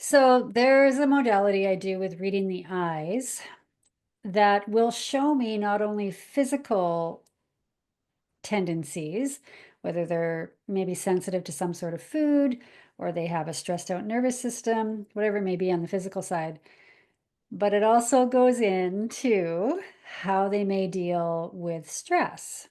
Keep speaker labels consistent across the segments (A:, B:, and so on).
A: So there's a modality I do with reading the eyes that will show me not only physical tendencies, whether they're maybe sensitive to some sort of food or they have a stressed out nervous system, whatever it may be on the physical side, but it also goes into how they may deal with stress.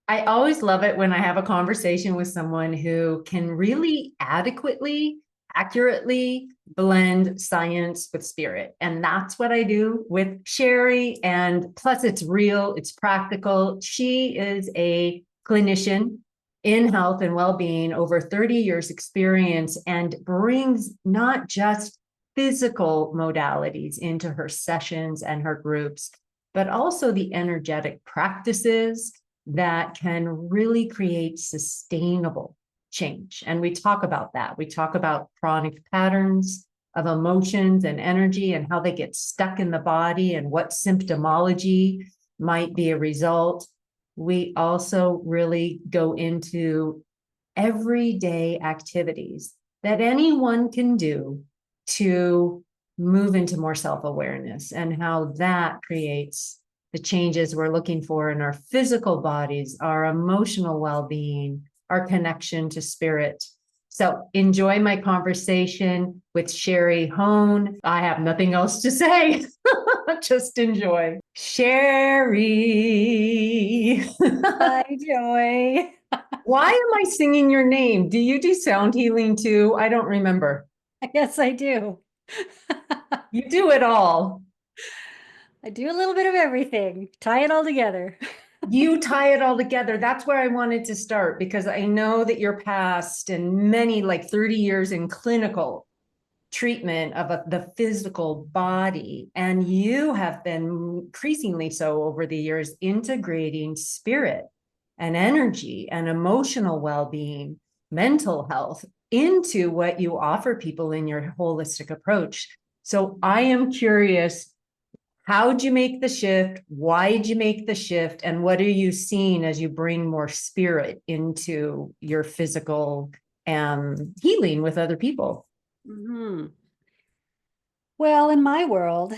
B: I always love it when I have a conversation with someone who can really adequately, accurately blend science with spirit. And that's what I do with Sharie. And plus, it's real, it's practical. She is a clinician in health and well-being, over 30 years experience, and brings not just physical modalities into her sessions and her groups, but also the energetic practices that can really create sustainable change. And we talk about that. We talk about chronic patterns of emotions and energy and how they get stuck in the body and what symptomology might be a result. We also really go into everyday activities that anyone can do to move into more self-awareness and how that creates the changes we're looking for in our physical bodies, our emotional well-being, our connection to spirit. So enjoy my conversation with Sharie Hohn. I have nothing else to say. Just enjoy. Sharie.
A: Hi, Joy.
B: Why am I singing your name? Do you do sound healing too? I don't remember.
A: Yes, I do.
B: You do it all.
A: I do a little bit of everything, tie it all together.
B: You tie it all together. That's where I wanted to start because I know that your past and many, like 30 years in clinical treatment of the physical body, and you have been increasingly so over the years integrating spirit and energy and emotional well-being, mental health into what you offer people in your holistic approach. So I am curious, how'd you make the shift? Why'd you make the shift? And what are you seeing as you bring more spirit into your physical healing with other people?
A: Mhm. Well, in my world,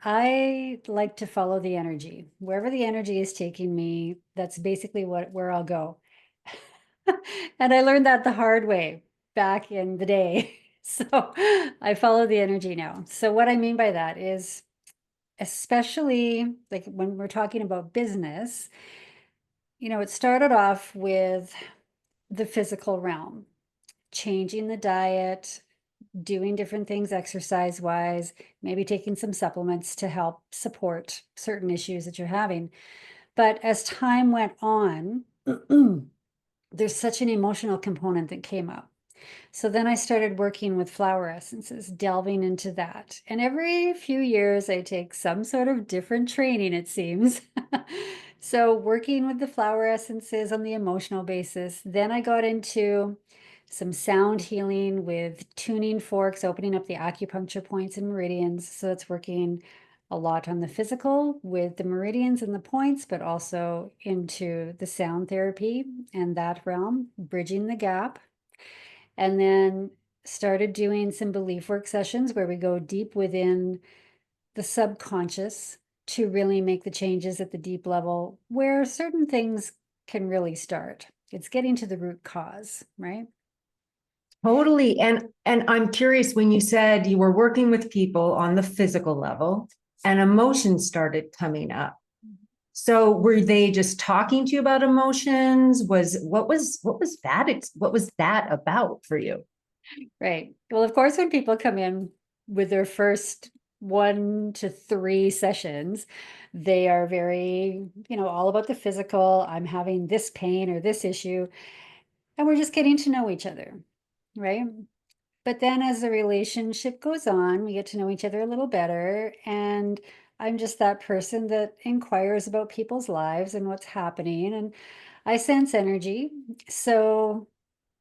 A: I like to follow the energy. Wherever the energy is taking me, that's basically where I'll go. And I learned that the hard way back in the day. So I follow the energy now. So what I mean by that is, especially like when we're talking about business, it started off with the physical realm, changing the diet, doing different things exercise wise, maybe taking some supplements to help support certain issues that you're having. But as time went on, there's such an emotional component that came up. So then I started working with flower essences, delving into that. And every few years, I take some sort of different training, it seems. So working with the flower essences on the emotional basis. Then I got into some sound healing with tuning forks, opening up the acupuncture points and meridians. So that's working a lot on the physical with the meridians and the points, but also into the sound therapy and that realm, bridging the gap. And then started doing some belief work sessions where we go deep within the subconscious to really make the changes at the deep level where certain things can really start. It's getting to the root cause, right?
B: Totally. And I'm curious, when you said you were working with people on the physical level and emotions started coming up. So were they just talking to you about emotions? What was that about for you?
A: Right. Well, of course, when people come in with their first 1 to 3 sessions, they are very, all about the physical. I'm having this pain or this issue, and we're just getting to know each other, right? But then as the relationship goes on, we get to know each other a little better. And I'm just that person that inquires about people's lives and what's happening. And I sense energy. So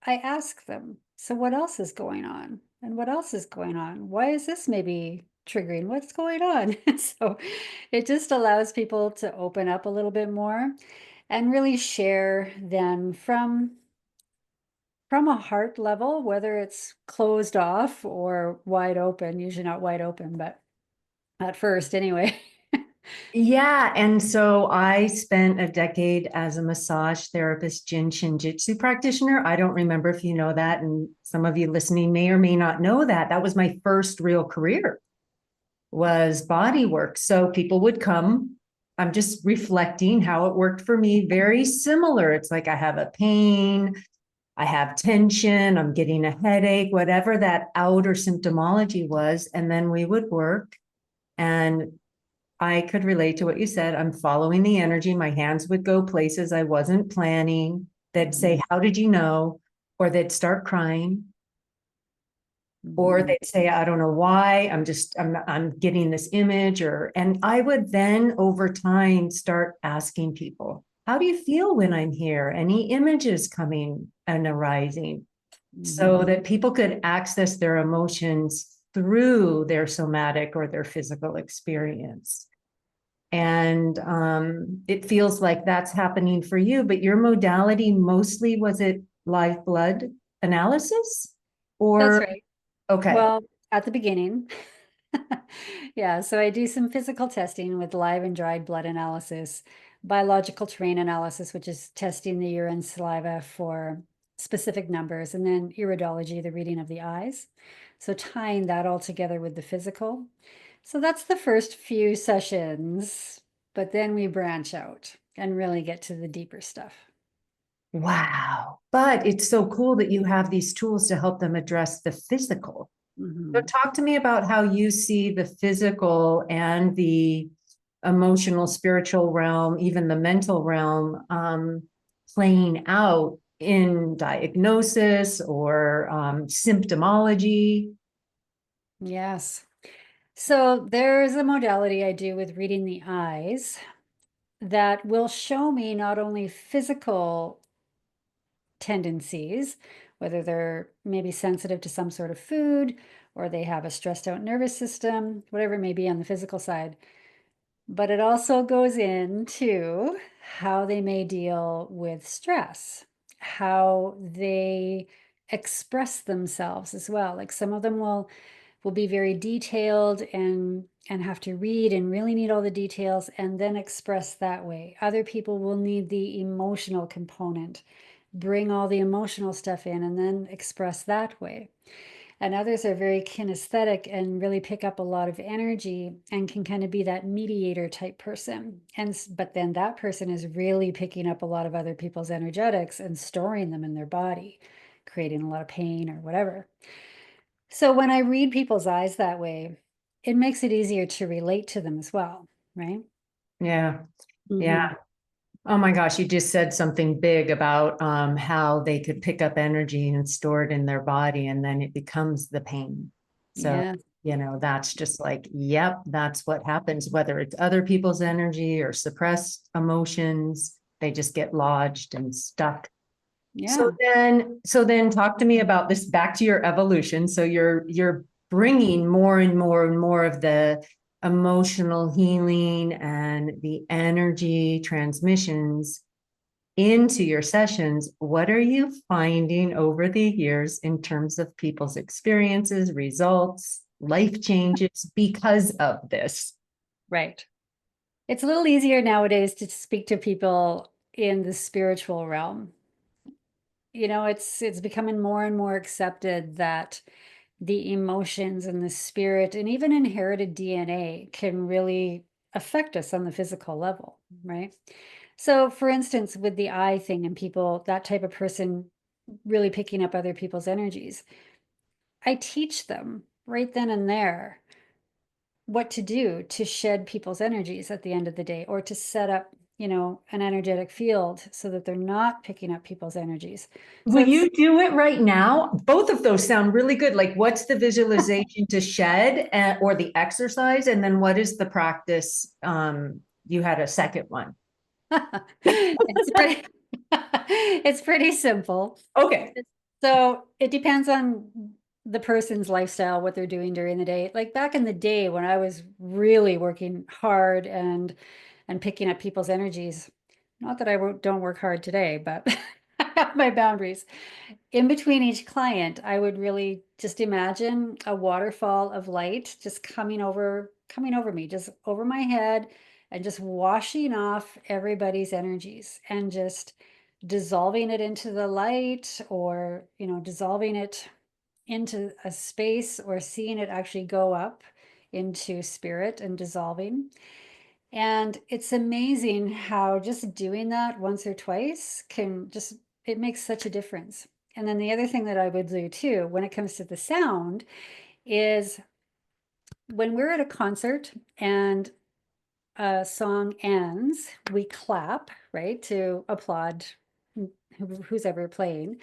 A: I ask them, so what else is going on? And what else is going on? Why is this maybe triggering? What's going on? So it just allows people to open up a little bit more and really share then from from a heart level, whether it's closed off or wide open, usually not wide open, but at first anyway.
B: Yeah. And so I spent a decade as a massage therapist, Jin Shinjitsu practitioner. I don't remember if you know that. And some of you listening may or may not know that. That was my first real career, was body work. So people would come. I'm just reflecting how it worked for me. Very similar. It's like I have a pain, I have tension, I'm getting a headache, whatever that outer symptomology was. And then we would work. And I could relate to what you said. I'm following the energy. My hands would go places I wasn't planning. They'd say, "How did you know?" Or they'd start crying. Or
A: Mhm.
B: they'd say, "I don't know why. I'm getting this image." And I would then over time start asking people, "How do you feel when I'm here? Any images coming and arising?" So
A: Mhm.
B: that people could access their emotions through their somatic or their physical experience. And it feels like that's happening for you, but your modality mostly, was it live blood analysis?
A: That's
B: Or,
A: right.
B: okay.
A: Well, at the beginning. Yeah, so I do some physical testing with live and dried blood analysis, biological terrain analysis, which is testing the urine saliva for specific numbers, and then iridology, the reading of the eyes. So tying that all together with the physical. So that's the first few sessions, but then we branch out and really get to the deeper stuff.
B: Wow. But it's so cool that you have these tools to help them address the physical. So
A: Mhm.
B: talk to me about how you see the physical and the emotional, spiritual realm, even the mental realm, playing out in diagnosis or symptomology.
A: Yes. So there's a modality I do with reading the eyes that will show me not only physical tendencies, whether they're maybe sensitive to some sort of food or they have a stressed out nervous system, whatever it may be on the physical side, but it also goes into how they may deal with stress, how they express themselves as well. Like some of them will be very detailed and have to read and really need all the details and then express that way. Other people will need the emotional component, bring all the emotional stuff in and then express that way. And others are very kinesthetic and really pick up a lot of energy and can kind of be that mediator type person. And but then that person is really picking up a lot of other people's energetics and storing them in their body, creating a lot of pain or whatever. So when I read people's eyes that way, it makes it easier to relate to them as well, right?
B: Yeah. Yeah.
A: Hmm.
B: Oh my gosh, you just said something big about how they could pick up energy and store it in their body, and then it becomes the pain. So,
A: Yeah.
B: that's just like, yep, that's what happens, whether it's other people's energy or suppressed emotions, they just get lodged and stuck. So
A: Yeah.
B: then, so then talk to me about this, back to your evolution. So you're bringing more and more and more of the emotional healing and the energy transmissions into your sessions. What are you finding over the years in terms of people's experiences, results, life changes because of this?
A: Right. It's a little easier nowadays to speak to people in the spiritual realm. It's becoming more and more accepted that the emotions and the spirit and even inherited DNA can really affect us on the physical level, right? So, for instance, with the eye thing and people, that type of person really picking up other people's energies, I teach them right then and there what to do to shed people's energies at the end of the day or to set up, an energetic field so that they're not picking up people's energies. So
B: Will
A: it's
B: you do it right now? Both of those sound really good. Like, what's the visualization to shed or the exercise? And then what is the practice? You had a second one.
A: it's pretty it's pretty simple.
B: Okay.
A: So it depends on the person's lifestyle, what they're doing during the day. Like back in the day when I was really working hard and picking up people's energies, not that I don't work hard today, but have my boundaries. In between each client, I would really just imagine a waterfall of light just coming over me, just over my head, and just washing off everybody's energies and just dissolving it into the light, or, dissolving it into a space, or seeing it actually go up into spirit and dissolving. And it's amazing how just doing that once or twice can just, it makes such a difference. And then the other thing that I would do too, when it comes to the sound, is when we're at a concert and a song ends, we clap, right, to applaud who's ever playing.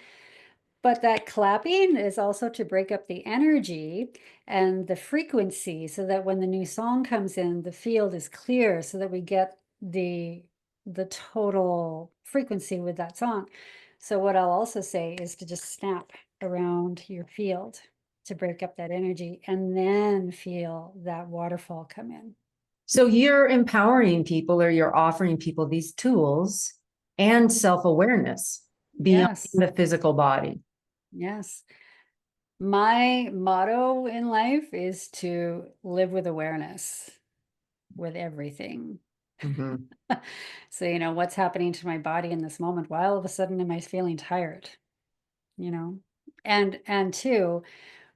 A: But that clapping is also to break up the energy and the frequency, so that when the new song comes in, the field is clear, so that we get the total frequency with that song. So what I'll also say is to just snap around your field to break up that energy, and then feel that waterfall come in.
B: So you're empowering people, or you're offering people these tools and self-awareness beyond
A: Yes,
B: the physical body.
A: yes. My motto in life is to live with awareness with everything.
B: Mhm.
A: So, what's happening to my body in this moment? Why all of a sudden am I feeling tired? You know? And two,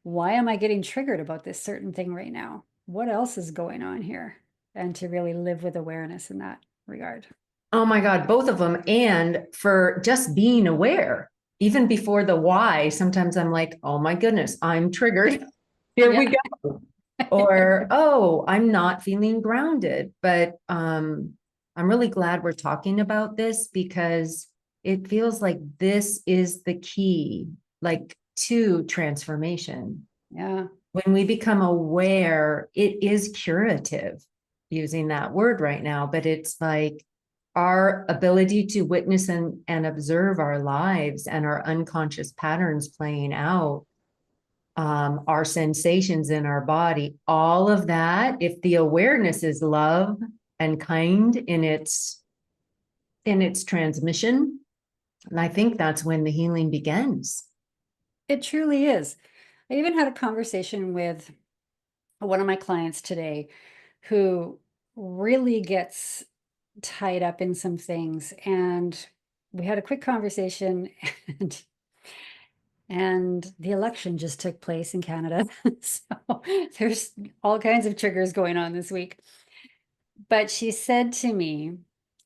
A: why am I getting triggered about this certain thing right now? What else is going on here? And to really live with awareness in that regard.
B: Oh my God, both of them. And for just being aware, even before the why, sometimes I'm like, oh my goodness, I'm triggered. Here we
A: Yeah.
B: go. Or, oh, I'm not feeling grounded. But I'm really glad we're talking about this, because it feels like this is the key, like, to transformation.
A: Yeah.
B: When we become aware, it is curative, using that word right now, but it's like our ability to witness and observe our lives and our unconscious patterns playing out, our sensations in our body, all of that. If the awareness is love and kind in its transmission, and I think that's when the healing begins.
A: It truly is. I even had a conversation with one of my clients today who really gets tied up in some things, and we had a quick conversation, and the election just took place in Canada. So there's all kinds of triggers going on this week. But she said to me,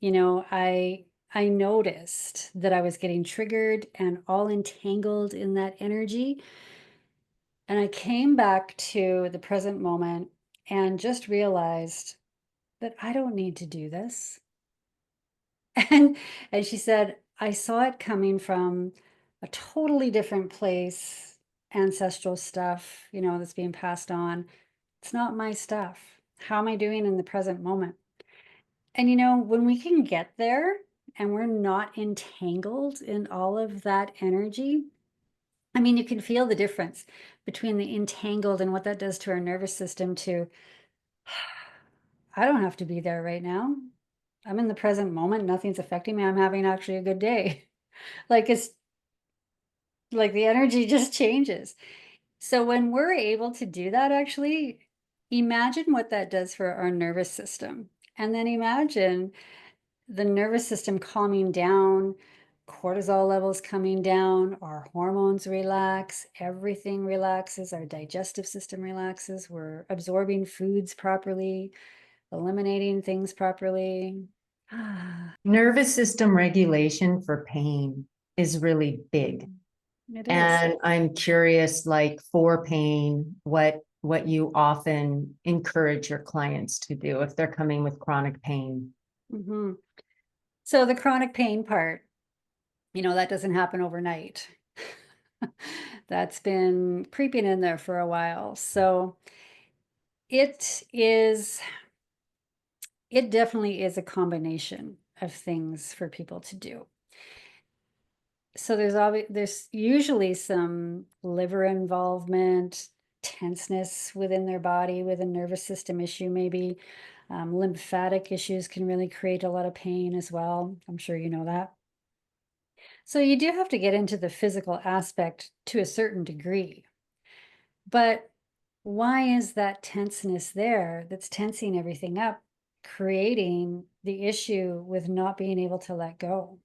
A: I noticed that I was getting triggered and all entangled in that energy. And I came back to the present moment and just realized that I don't need to do this. And she said, I saw it coming from a totally different place, ancestral stuff, that's being passed on. It's not my stuff. How am I doing in the present moment? And when we can get there and we're not entangled in all of that energy, I mean, you can feel the difference between the entangled and what that does to our nervous system to, I don't have to be there right now. I'm in the present moment. Nothing's affecting me. I'm having actually a good day. Like, it's like the energy just changes. So when we're able to do that, actually, imagine what that does for our nervous system. And then imagine the nervous system calming down, cortisol levels coming down, our hormones relax, everything relaxes, our digestive system relaxes, we're absorbing foods properly, eliminating things properly.
B: Nervous system regulation for pain is really big.
A: It is.
B: And I'm curious, like, for pain, what you often encourage your clients to do if they're coming with chronic pain.
A: Mhm. So the chronic pain part, that doesn't happen overnight. That's been creeping in there for a while. So it is, it definitely is a combination of things for people to do. So there's usually some liver involvement, tenseness within their body, with a nervous system issue, maybe. Lymphatic issues can really create a lot of pain as well. I'm sure you know that. So you do have to get into the physical aspect to a certain degree. But why is that tenseness there that's tensing everything up, creating the issue with not being able to let go,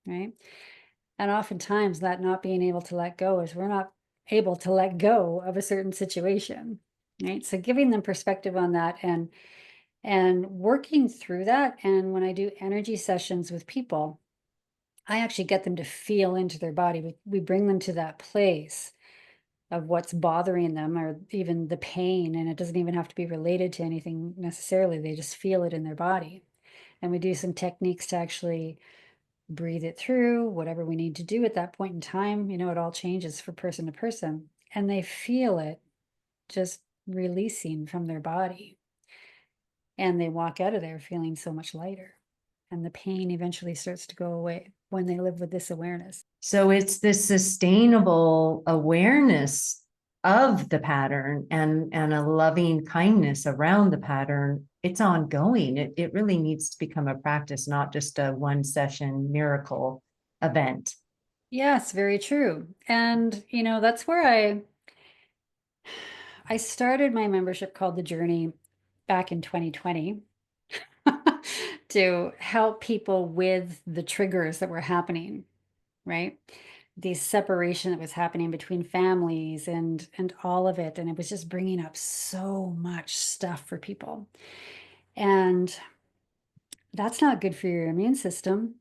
A: right? And oftentimes that not being able to let go is we're not able to let go of a certain situation, right? So giving them perspective on that and working through that. And when I do energy sessions with people, I actually get them to feel into their body. We bring them to that place of what's bothering them or even the pain. And it doesn't even have to be related to anything necessarily. They just feel it in their body. And we do some techniques to actually breathe it through, whatever we need to do at that point in time. You know, it all changes from person to person. And they feel it just releasing from their body. And they walk out of there feeling so much lighter. And the pain eventually starts to go away when they live with this awareness.
B: So it's this sustainable awareness of the pattern and a loving kindness around the pattern. It's ongoing. It really needs to become a practice, not just a one session miracle event.
A: Yes, very true. And, you know, that's where I started my membership called The Journey back in 2020 to help people with the triggers that were happening, right? The separation that was happening between families and all of it, and it was just bringing up so much stuff for people. And that's not good for your immune system.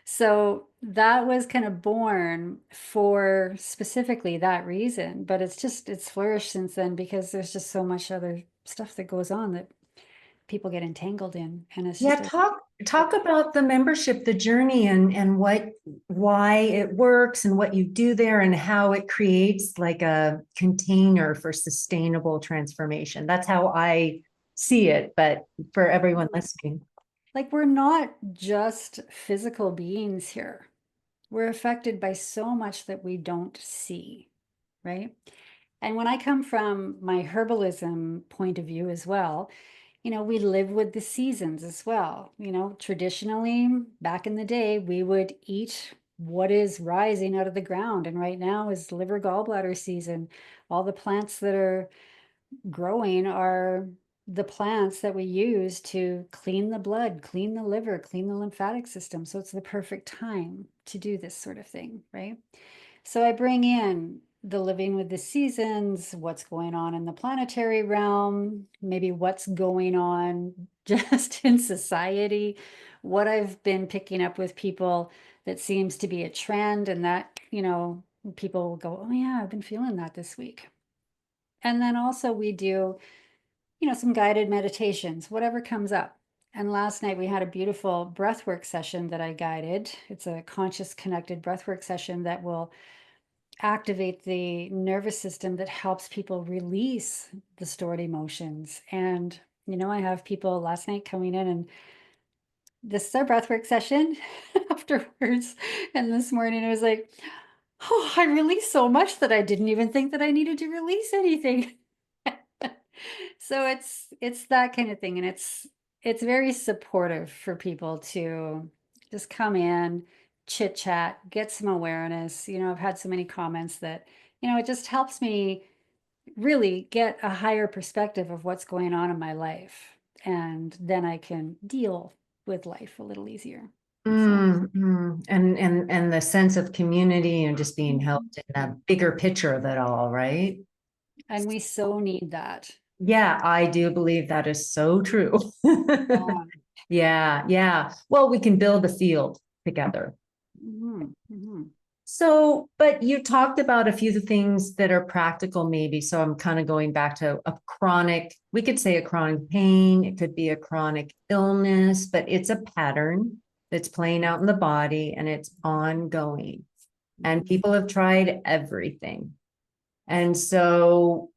A: So that was kind of born for specifically that reason, but it's flourished since then because there's just so much other stuff that goes on that people get entangled in, and it's
B: Yeah,
A: just a
B: talk about the membership, the journey, and what why it works and what you do there and how it creates like a container for sustainable transformation. That's how I see it, but for everyone listening.
A: like we're not just physical beings here. We're affected by so much that we don't see, right? And when I come from my herbalism point of view as well, you know, we live with the seasons as well. You know, traditionally, back in the day, we would eat what is rising out of the ground. And right now is liver gallbladder season. All the plants that are growing are the plants that we use to clean the blood, clean the liver, clean the lymphatic system. So it's the perfect time to do this sort of thing, right? So I bring in the living with the seasons, what's going on in the planetary realm, maybe what's going on just in society, what I've been picking up with people that seems to be a trend, and that, you know, people will go, oh yeah, I've been feeling that this week. And then also we do, you know, some guided meditations, whatever comes up. And last night we had a beautiful breathwork session that I guided. It's a conscious connected breathwork session that will activate the nervous system that helps people release the stored emotions. And, you know, I have people last night coming in, and this is our breathwork session afterwards. And this morning it was like, oh, I released so much that I didn't even think that I needed to release anything. So it's that kind of thing, and it's very supportive for people to just come in, chit chat, get some awareness. You know, I've had so many comments that, you know, it just helps me really get a higher perspective of what's going on in my life, and then I can deal with life a little easier. So,
B: And the sense of community and just being held
A: mhm.
B: in a bigger picture of it all, right?
A: And we so need that.
B: Yeah, I do believe that is so true.
A: Yeah.
B: Yeah, yeah. Well, we can build a field together.
A: Mhm, mhm.
B: So, but you talked about a few of the things that are practical, maybe. So I'm kind of going back to a chronic, we could say a chronic pain, it could be a chronic illness, but it's a pattern that's playing out in the body and it's ongoing. And
A: Mhm.
B: people have tried everything. And so,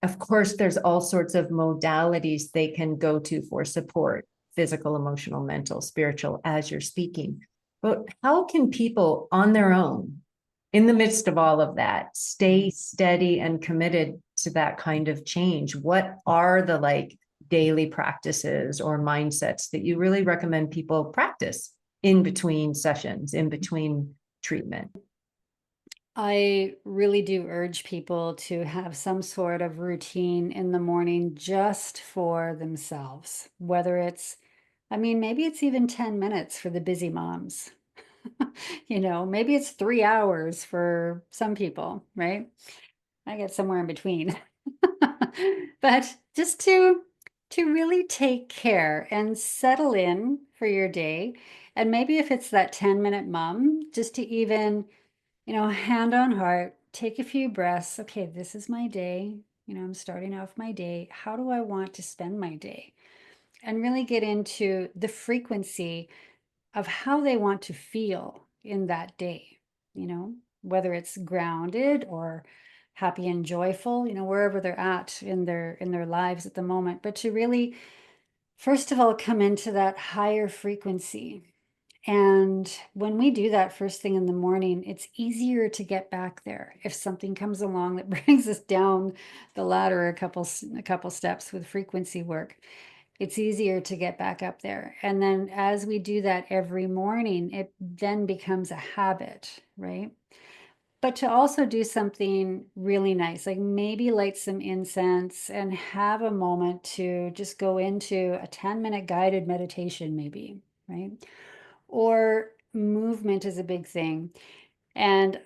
B: of course, there's all sorts of modalities they can go to for support, physical, emotional, mental, spiritual, as you're speaking. But how can people on their own, in the midst of all of that, stay steady and committed to that kind of change? What are the like daily practices or mindsets that you really recommend people practice in between sessions, in between treatment.
A: I really do urge people to have some sort of routine in the morning just for themselves, whether it's, I mean, maybe it's even 10 minutes for the busy moms. Maybe it's 3 hours for some people, right? I get somewhere in between. But just to really take care and settle in for your day. And maybe if it's that 10-minute mom, just to even, hand on heart, take a few breaths. Okay, this is my day. I'm starting off my day. How do I want to spend my day? And really get into the frequency of how they want to feel in that day, you know, whether it's grounded or happy and joyful, wherever they're at in their lives at the moment, but to really first of all come into that higher frequency. And when we do that first thing in the morning, it's easier to get back there. If something comes along that brings us down the ladder a couple steps with frequency work, it's easier to get back up there. And then as we do that every morning, it then becomes a habit, right? But to also do something really nice, like maybe light some incense and have a moment to just go into a 10-minute guided meditation, maybe, right? Or movement is a big thing. And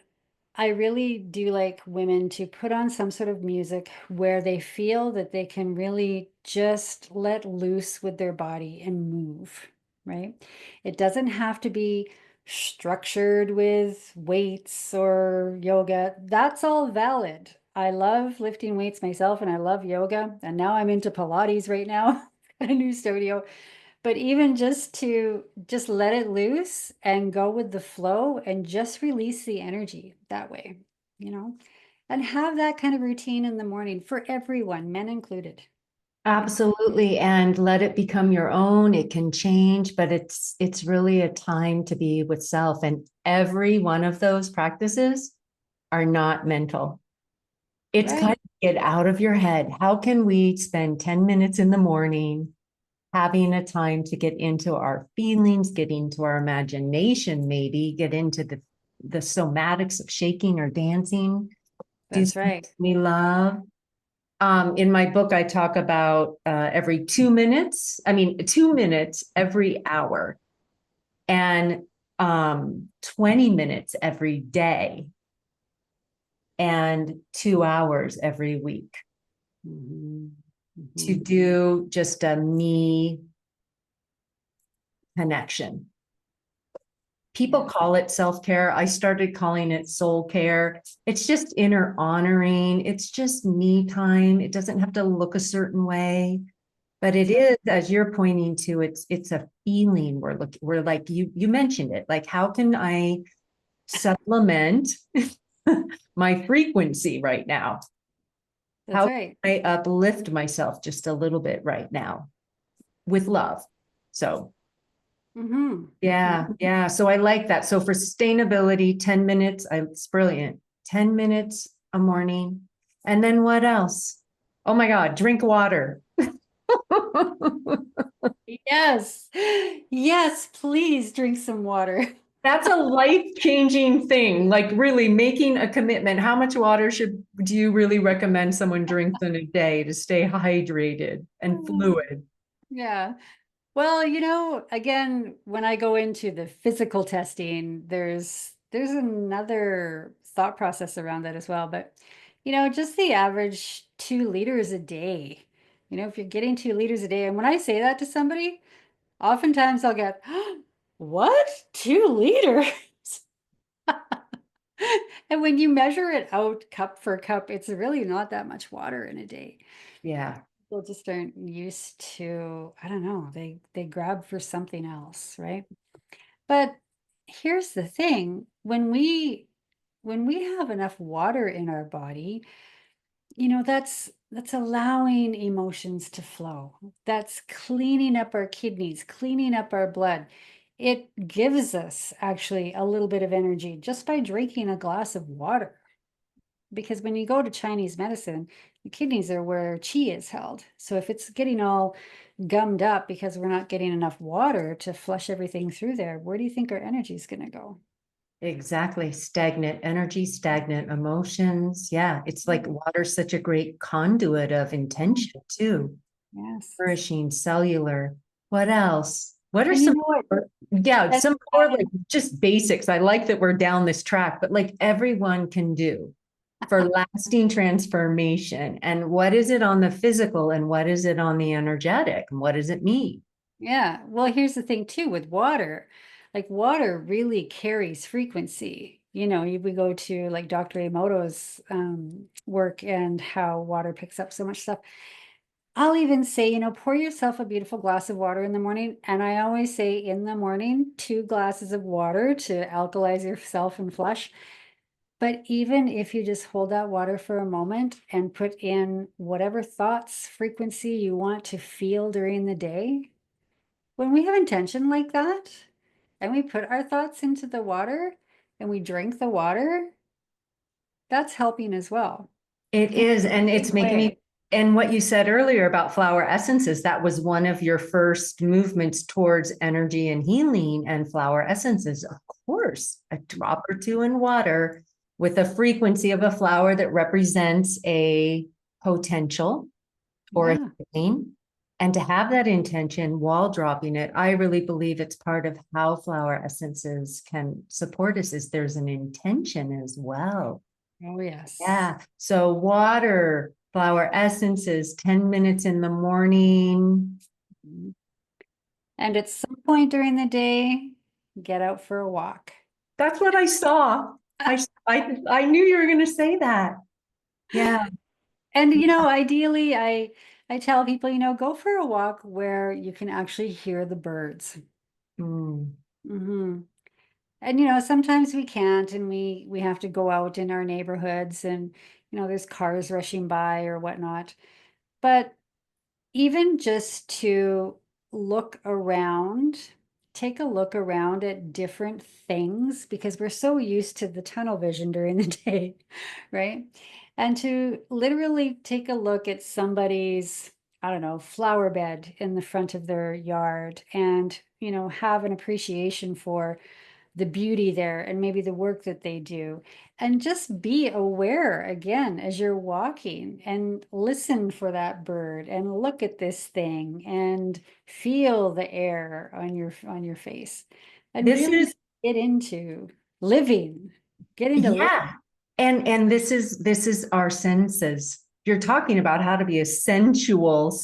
A: I really do like women to put on some sort of music where they feel that they can really just let loose with their body and move, right? It doesn't have to be structured with weights or yoga. That's all valid. I love lifting weights myself and I love yoga. And now I'm into Pilates right now at a new studio. But even just to just let it loose and go with the flow and just release the energy that way, you know, and have that kind of routine in the morning for everyone, men included, right?
B: Absolutely. And let it become your own. It can change, but it's really a time to be with self. And every one of those practices are not mental. It's kind
A: Right.
B: of get out of your head. How can we spend 10 minutes in the morning having a time to get into our feelings, get into our imagination, maybe get into the somatics of shaking or dancing, do
A: That's
B: something
A: right.
B: we love. In my book, I talk about every 2 minutes, 2 minutes every hour and 20 minutes every day and 2 hours every week
A: Mhm.
B: to
A: Mhm.
B: do just a me connection. People
A: Yeah,
B: call it self-care. I started calling it soul care. It's just inner honoring. It's just me time. It doesn't have to look a certain way. But it
A: that's right.
B: is, as you're pointing to, it's a feeling we're like you mentioned it. Like, how can I supplement my frequency right now?
A: That's
B: How
A: right.
B: can I uplift myself just a little bit right now with love? So
A: Mm-hmm.
B: yeah,
A: Mm-hmm.
B: yeah. So I like that. So for sustainability, 10 minutes, it's brilliant. 10 minutes a morning. And then what else? Oh my God, drink water.
A: Yes. Yes, please drink some water.
B: That's a life-changing thing, like really making a commitment. How much water do you really recommend someone drinks in a day to stay hydrated and fluid?
A: Yeah. Well, again, when I go into the physical testing, there's another thought process around that as well. But, just the average 2 liters a day. If you're getting 2 liters a day, and when I say that to somebody, oftentimes I'll get, what? 2 liters? And when you measure it out cup for cup, it's really not that much water in a day.
B: Yeah.
A: People just aren't used to, I don't know, they grab for something else, right? But here's the thing, when we have enough water in our body, that's allowing emotions to flow. That's cleaning up our kidneys, cleaning up our blood. It gives us actually a little bit of energy just by drinking a glass of water. because when you go to Chinese medicine, the kidneys are where qi is held. So if it's getting all gummed up because we're not getting enough water to flush everything through there, where do you think our energy is going to go?
B: Exactly. Stagnant energy, stagnant emotions. Yeah. It's like water's such a great conduit of intention too.
A: Yes.
B: Nourishing, cellular. What else? What are
A: And you
B: some
A: know what?
B: yeah,
A: That's
B: some more like just basics. I like that we're down this track, but like everyone can do for lasting transformation. And what is it on the physical and what is it on the energetic? And what does it mean?
A: Yeah. Well, here's the thing too with water. Like water really carries frequency. We go to like Dr. Emoto's work and how water picks up so much stuff. I'll even say, pour yourself a beautiful glass of water in the morning. And I always say in the morning, 2 glasses of water to alkalize yourself and flush. But even if you just hold that water for a moment and put in whatever thoughts, frequency you want to feel during the day, when we have intention like that and we put our thoughts into the water and we drink the water, that's helping as well
B: It
A: in
B: is, and
A: a big
B: it's making
A: way.
B: me, and what you said earlier about flower essences, that was one of your first movements towards energy and healing and flower essences. Of course, a drop or two in water with a frequency of a flower that represents a potential or a
A: Yeah.
B: healing. And to have that intention while dropping it, I really believe it's part of how flower essences can support us is there's an intention as well.
A: Oh, yes.
B: Yeah. So water, flower essences, 10 minutes in the morning.
A: Mhm. And at some point during the day, get out for a walk.
B: That's what I saw. I knew you were going to say that. Yeah.
A: And ideally, I tell people, go for a walk where you can actually hear the birds.
B: Mm.
A: Hmm. And sometimes we can't, and we have to go out in our neighborhoods, and there's cars rushing by or whatnot. But even just to look around, take a look around at different things because we're so used to the tunnel vision during the day, right? And to literally take a look at somebody's, I don't know, flower bed in the front of their yard and, have an appreciation for the beauty there and maybe the work that they do. And just be aware again as you're walking and listen for that bird and look at this thing and feel the air on your face and
B: This
A: really
B: is
A: get into living. Get into living.
B: Yeah. And this is our senses. You're talking about how to be a sensual,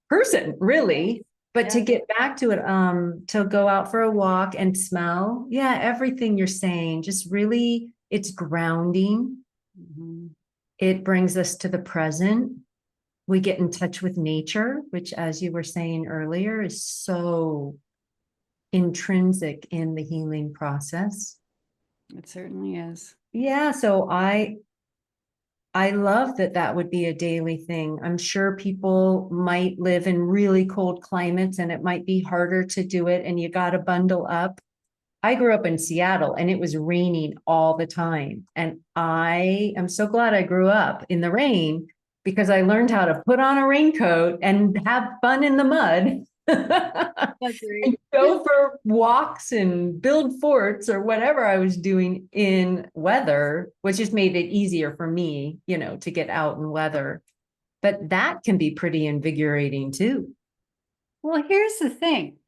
B: person, really. But to
A: Yeah.
B: get back to it, to go out for a walk and smell, yeah, everything you're saying, just really, it's grounding.
A: Mhm.
B: It brings us to the present. We get in touch with nature, which, as you were saying earlier, is so intrinsic in the healing process.
A: It certainly is.
B: Yeah, so I love that that would be a daily thing. I'm sure people might live in really cold climates and it might be harder to do it and you got to bundle up. I grew up in Seattle and it was raining all the time. And I am so glad I grew up in the rain because I learned how to put on a raincoat and have fun in the mud. And
A: Agree.
B: go for walks and build forts or whatever I was doing in weather, which just made it easier for me, to get out in weather. But that can be pretty invigorating too.
A: Well, here's the thing.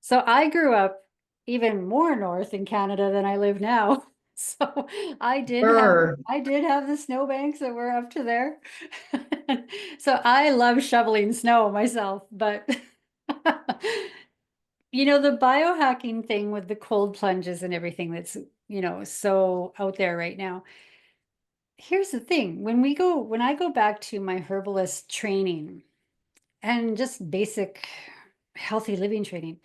A: So I grew up even more north in Canada than I live now. So
B: Brr.
A: I did have the snowbanks that were up to there. So I love shoveling snow myself, but the biohacking thing with the cold plunges and everything that's, so out there right now. Here's the thing. When I go back to my herbalist training and just basic healthy living training,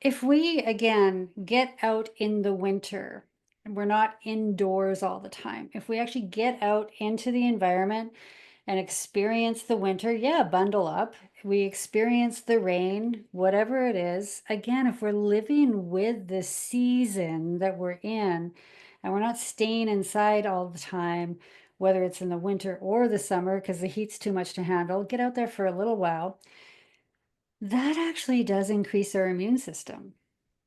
A: if we again get out in the winter and we're not indoors all the time, if we actually get out into the environment and experience the winter, yeah, bundle up. We experience the rain, whatever it is. Again, if we're living with the season that we're in and we're not staying inside all the time, whether it's in the winter or the summer because the heat's too much to handle, get out there for a little while. That actually does increase our immune system.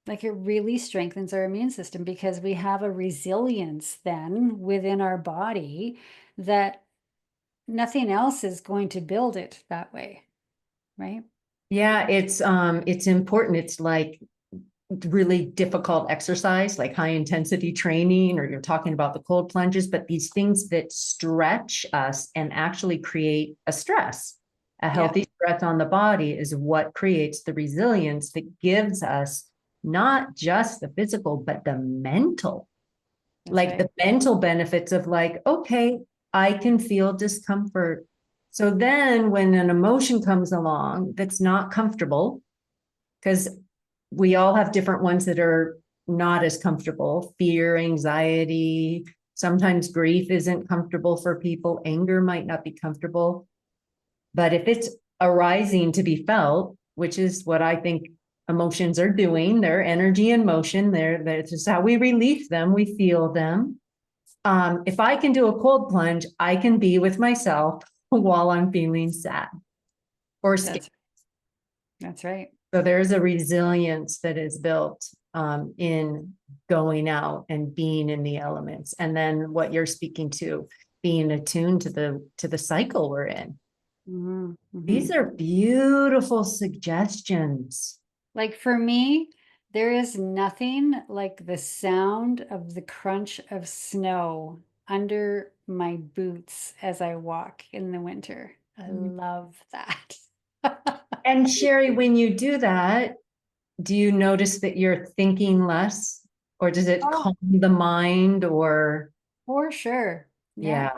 A: Like it really strengthens our immune system because we have a resilience then within our body that nothing else is going to build it that way, right?
B: Yeah, it's important. It's like really difficult exercise, like high intensity training, or you're talking about the cold plunges, but these things that stretch us and actually create a stress. A
A: Yeah,
B: healthy stress on the body is what creates the resilience that gives us not just the physical, but the mental,
A: that's
B: like
A: right.
B: the mental benefits of like, okay, I can feel discomfort. So then when an emotion comes along that's not comfortable, because we all have different ones that are not as comfortable, fear, anxiety, sometimes grief isn't comfortable for people, anger might not be comfortable. But if it's arising to be felt, which is what I think emotions are doing, they're energy and motion, that's just how we release them, we feel them. If I can do a cold plunge, I can be with myself while I'm feeling sad or scared.
A: That's that's right.
B: So there's a resilience that is built in going out and being in the elements. And then what you're speaking to, being attuned to the cycle we're in.
A: Hmm.
B: These
A: Hmm.
B: are beautiful suggestions.
A: Like for me, there is nothing like the sound of the crunch of snow under my boots as I walk in the winter. I love that.
B: And Sharie, when you do that, do you notice that you're thinking less, or does it
A: Oh,
B: calm the mind? Or
A: for sure. Yeah,
B: yeah,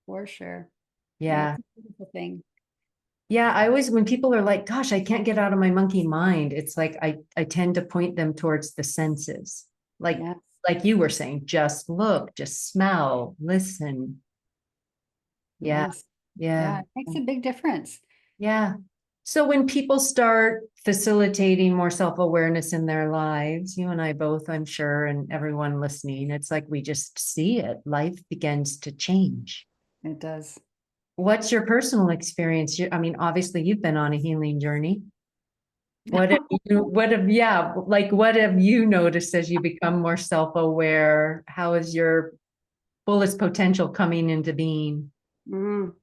A: for sure. Yeah,
B: yeah.
A: it's a beautiful thing.
B: Yeah, I always, when people are like, gosh, I can't get out of my monkey mind, it's like I tend to point them towards the senses. Like
A: Yeah,
B: like you were saying, just look, just smell, listen. Yeah,
A: yes.
B: yeah,
A: Yeah, it makes a big difference.
B: yeah. So when people start facilitating more self-awareness in their lives, you and I both, I'm sure, and everyone listening, it's like we just see it. Life begins to change.
A: It does.
B: What's your personal experience? I mean, obviously you've been on a healing journey. What have you noticed as you become more self-aware? How is your fullest potential coming into being?
A: Mm.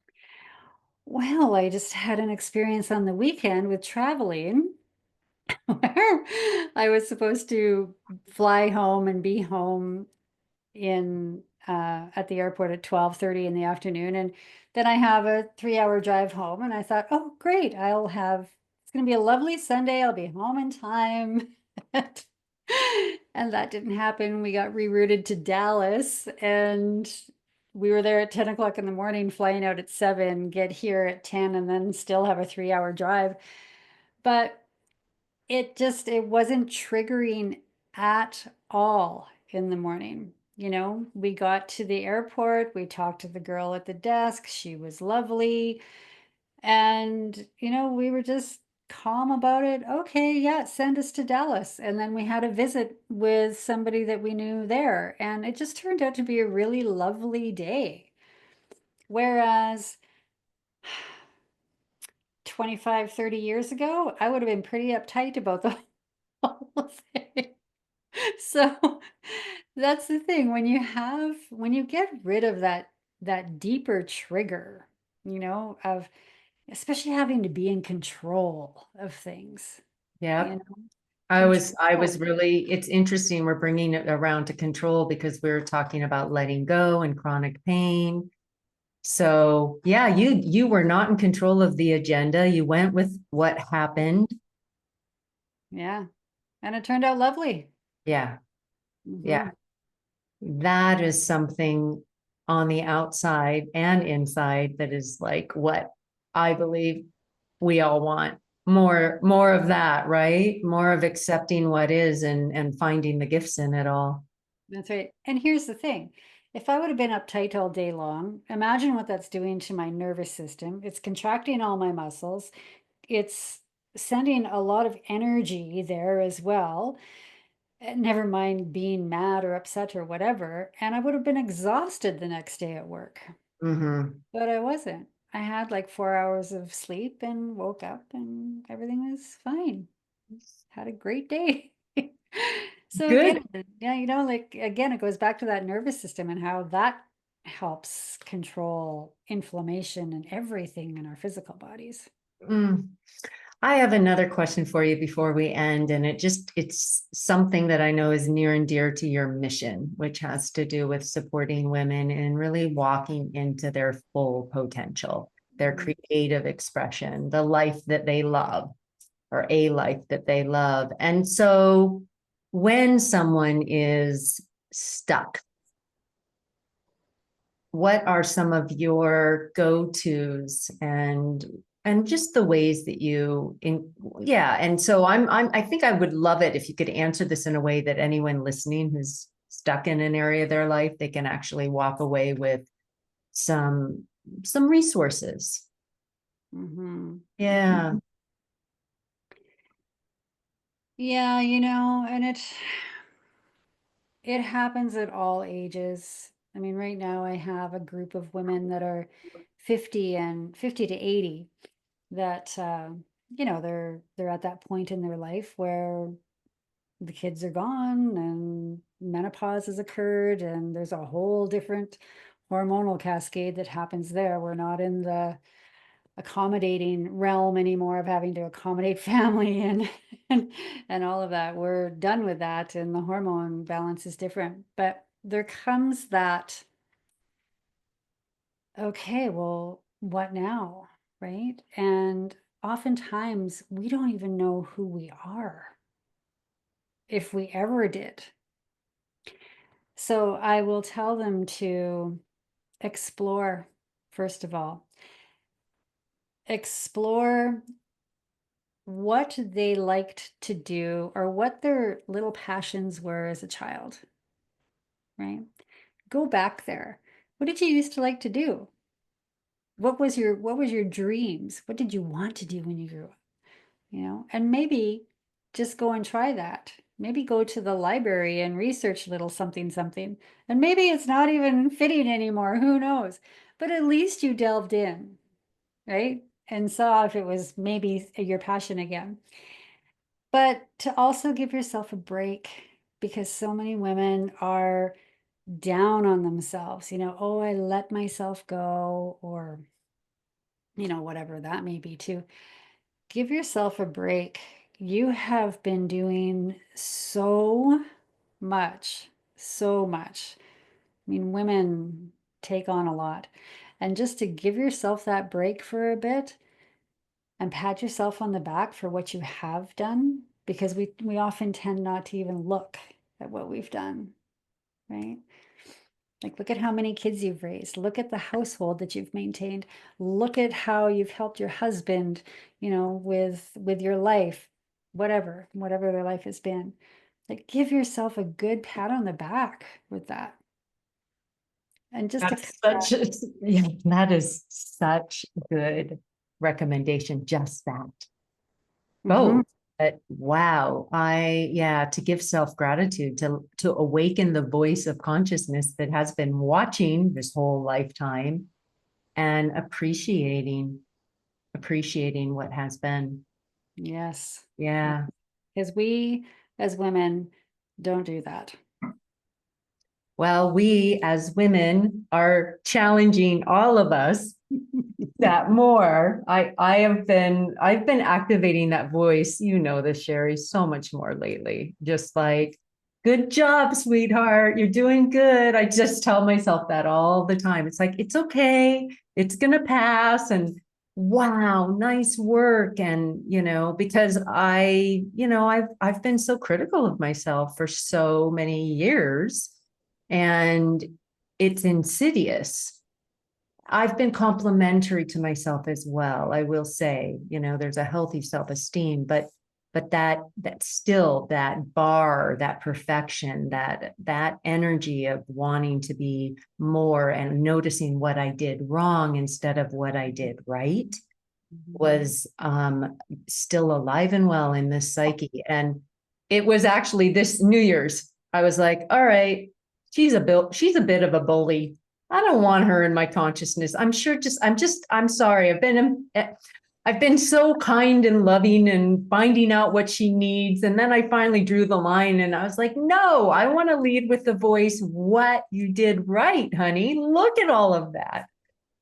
A: Well, I just had an experience on the weekend with traveling where I was supposed to fly home and be home in at the airport at 12:30 in the afternoon, and then I have a 3-hour drive home, and I thought, oh great, it's going to be a lovely Sunday, I'll be home in time. And that didn't happen. We got rerouted to Dallas, and we were there at 10 o'clock in the morning, flying out at 7, get here at 10, and then still have a 3-hour drive. But it wasn't triggering at all in the morning. We got to the airport, we talked to the girl at the desk, she was lovely, and we were just calm about it. Okay, yeah, send us to Dallas. And then we had a visit with somebody that we knew there, and it just turned out to be a really lovely day. Whereas 25, 30 years ago, I would have been pretty uptight about the whole thing. So that's the thing, when you get rid of that deeper trigger, of especially having to be in control of things,
B: Yeah.
A: you know,
B: I
A: control.
B: was really, it's interesting. We're bringing it around to control because we are talking about letting go and chronic pain. So yeah, you were not in control of the agenda. You went with what happened.
A: Yeah. And it turned out lovely.
B: Yeah. Yeah.
A: Hmm.
B: That is something on the outside and inside that is like what I believe we all want. More of that, right? More of accepting what is and finding the gifts in it all.
A: That's right. And here's the thing. If I would have been uptight all day long, imagine what that's doing to my nervous system. It's contracting all my muscles. It's sending a lot of energy there as well. never mind being mad or upset or whatever. And I would have been exhausted the next day at work,
B: Mm-hmm.
A: but I wasn't. I had like 4 hours of sleep and woke up and everything was fine. Had a great day. So again,
B: Good.
A: yeah, like again, it goes back to that nervous system and how that helps control inflammation and everything in our physical bodies.
B: Mm. I have another question for you before we end, and it's something that I know is near and dear to your mission, which has to do with supporting women and really walking into their full potential, their
A: Mhm.
B: creative expression, the life that they love, or a life that they love. And so when someone is stuck, what are some of your go-tos and just the ways that you in yeah, and so I think I would love it if you could answer this in a way that anyone listening who's stuck in an area of their life, they can actually walk away with some some resources.
A: Mhm.
B: Yeah.
A: Yeah, and it happens at all ages. I mean, right now I have a group of women that are 50 and 50 to 80 that they're at that point in their life where the kids are gone and menopause has occurred and there's a whole different hormonal cascade that happens there. We're not in the accommodating realm anymore of having to accommodate family and and all of that. We're done with that and the hormone balance is different. But there comes that, okay, well, what now? Right? And oftentimes we don't even know who we are, if we ever did. So I will tell them to explore, first of all, explore what they liked to do or what their little passions were as a child, right? Go back there. What did you used to like to do? What was your dreams? What did you want to do when you grew up? And maybe just go and try that. Maybe go to the library and research a little something something. And maybe it's not even fitting anymore, who knows? But at least you delved in, right? And saw if it was maybe your passion again. But to also give yourself a break because so many women are down on themselves, oh, I let myself go, or, whatever that may be too. Give yourself a break. You have been doing so much, so much. I mean, women take on a lot. And just to give yourself that break for a bit and pat yourself on the back for what you have done, because we often tend not to even look at what we've done, right? Like, look at how many kids you've raised. Look at the household that you've maintained. Look at how you've helped your husband, with your life, whatever their life has been. Like, give yourself a good pat on the back with that. And just to
B: That's such a, yeah, that is such good recommendation. Just that.
A: Mhm.
B: Both. But wow, yeah, to give self-gratitude, to awaken the voice of consciousness that has been watching this whole lifetime and appreciating what has been.
A: Yes.
B: Yeah.
A: Because we as women don't do that.
B: Well, we as women are challenging all of us that more. I've been activating that voice, you know this, Sharie, so much more lately. Just like, good job, sweetheart. You're doing good. I just tell myself that all the time. It's like, it's okay. It's gonna pass. And wow, nice work. And because I've been so critical of myself for so many years. And it's insidious. I've been complimentary to myself as well. I will say, there's a healthy self-esteem, but that still, that bar, that perfection, that energy of wanting to be more and noticing what I did wrong instead of what I did right
A: Mhm.
B: was still alive and well in this psyche. And it was actually this New Year's. I was like, all right, she's a bit of a bully. I don't want her in my consciousness. I'm sorry. I've been so kind and loving and finding out what she needs. And then I finally drew the line and I was like, no, I want to lead with the voice. What you did right, honey. Look at all of that.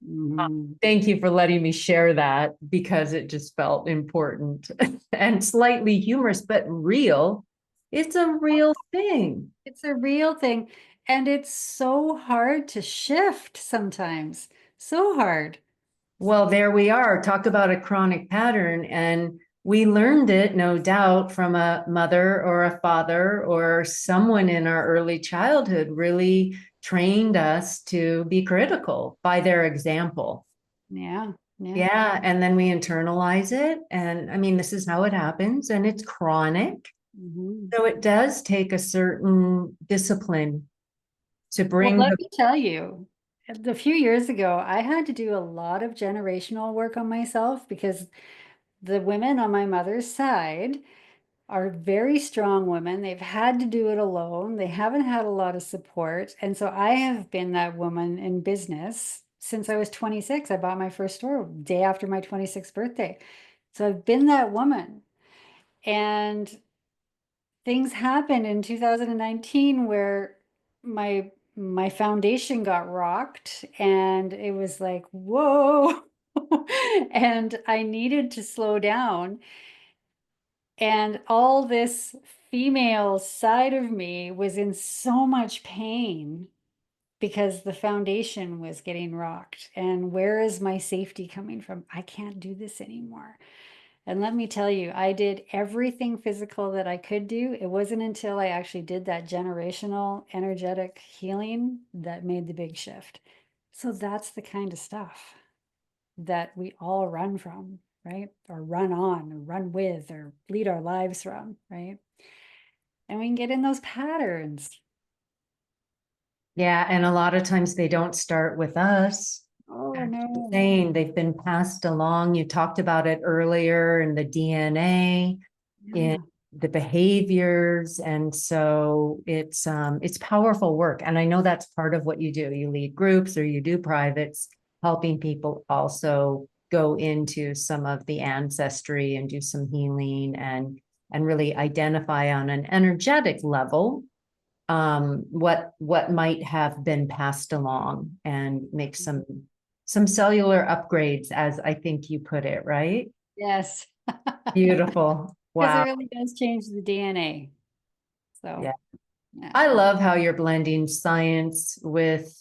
A: Mhm.
B: Thank you for letting me share that because it just felt important and slightly humorous, but real. It's a real thing.
A: It's a real thing. And it's so hard to shift sometimes. So hard.
B: Well, there we are. Talk about a chronic pattern. And we learned it, no doubt, from a mother or a father or someone in our early childhood really trained us to be critical by their example.
A: Yeah. Yeah.
B: Yeah. And then we internalize it. And I mean, this is how it happens, and it's chronic.
A: Mhm.
B: So it does take a certain discipline to
A: Well,
B: bring
A: let
B: the,
A: me tell you, a few years ago, I had to do a lot of generational work on myself because the women on my mother's side are very strong women. They've had to do it alone. They haven't had a lot of support. And so I have been that woman in business since I was 26. I bought my first store day after my 26th birthday. So I've been that woman. And things happened in 2019 where my foundation got rocked and it was like, whoa. And I needed to slow down. And all this female side of me was in so much pain because the foundation was getting rocked. And where is my safety coming from? I can't do this anymore. And let me tell you, I did everything physical that I could do. It wasn't until I actually did that generational energetic healing that made the big shift. So that's the kind of stuff that we all run from, right? Or run on, or run with, or lead our lives from, right? And we can get in those patterns.
B: yeah. And a lot of times they don't start with us.
A: Oh,
B: As you're
A: no.
B: saying, they've been passed along. You talked about it earlier in the DNA, in
A: Yeah.
B: the behaviors. And so it's powerful work. And I know that's part of what you do. You lead groups or you do privates, helping people also go into some of the ancestry and do some healing and really identify on an energetic level what might have been passed along and make some cellular upgrades, as I think you put it, right?
A: Yes.
B: Beautiful.
A: Because it
B: Wow.
A: really does change the DNA.
B: Yeah.
A: So, yeah.
B: I love how you're blending science with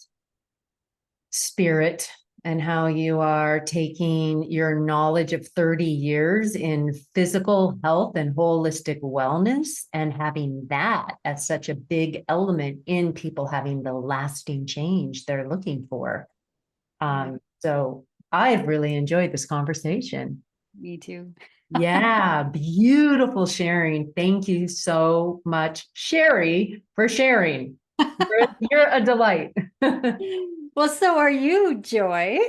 B: spirit and how you are taking your knowledge of 30 years in physical health and holistic wellness and having that as such a big element in people having the lasting change they're looking for.
A: Yeah.
B: So I've really enjoyed this conversation.
A: Me too.
B: Yeah, beautiful sharing. Thank you so much, Sharie, for sharing. You're a delight.
A: Well, so are you, Joy.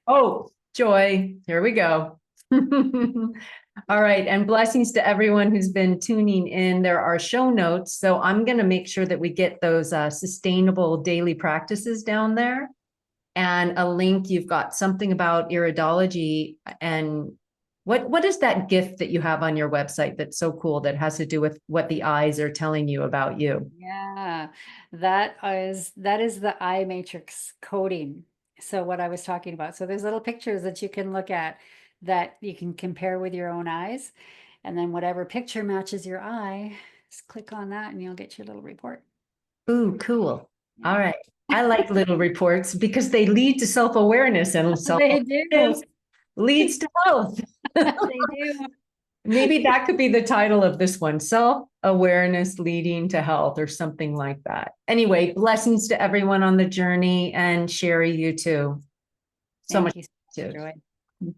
B: Oh, joy. Here we go. All right. And blessings to everyone who's been tuning in. There are show notes. So I'm going to make sure that we get those sustainable daily practices down there and a link. You've got something about iridology and what is that gift that you have on your website that's so cool that has to do with what the eyes are telling you about you?
A: Yeah, that is the eye matrix coding. So what I was talking about. So there's little pictures that you can look at that you can compare with your own eyes. And then whatever picture matches your eye, just click on that and you'll get your little report.
B: Ooh, cool. All
A: Yeah.
B: right. I like little reports because they lead to self-awareness, and
A: They do.
B: self-awareness leads to health.
A: They do.
B: Maybe that could be the title of this one, self-awareness leading to health or something like that. Anyway, blessings to everyone on the journey, and Sharie, you too. So much
A: Thank you so much,
B: gratitude.
A: Joy.